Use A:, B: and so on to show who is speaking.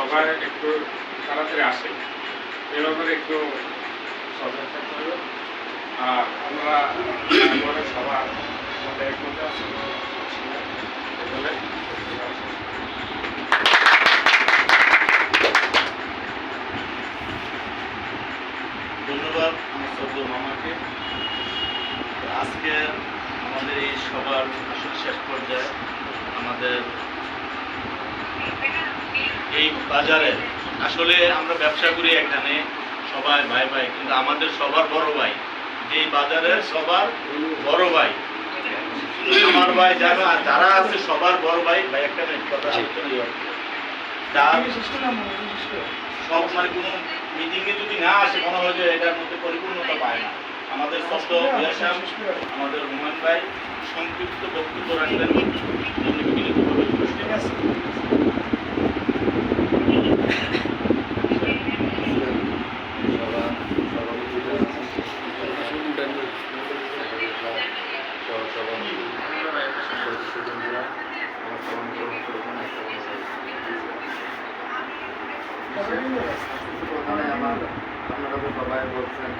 A: সবাই একটু তাড়াতাড়ি আসে এ ব্যাপারে একটু সজাগ থাকতে হবে। আর আমরা সবার মধ্যে একমত আছি বলে
B: ধন্যবাদ আমার শ্রদ্ধেয় মামাকে। আজকে আমাদের এই সবার আসলে শেষ পর্যায়ে আমাদের এই বাজারে আসলে আমরা ব্যবসা করি এখানে সবাই ভাই ভাই, কিন্তু আমাদের সবার বড় ভাই যে বাজারের সবার বড় ভাই আমার ভাই যারা যারা আছে সবার বড় ভাই ভাই একটা কথা তার সব মানে কোনো মিটিংয়ে যদি না আসে মনে হয় যে এটার মধ্যে পরিপূর্ণতা পায় না। আমাদের ষষ্ঠ আমাদের হুমায়ুন ভাই সংক্ষিপ্ত বক্তব্য রাখলেন।
C: আপনারা তো সবাই বলছেন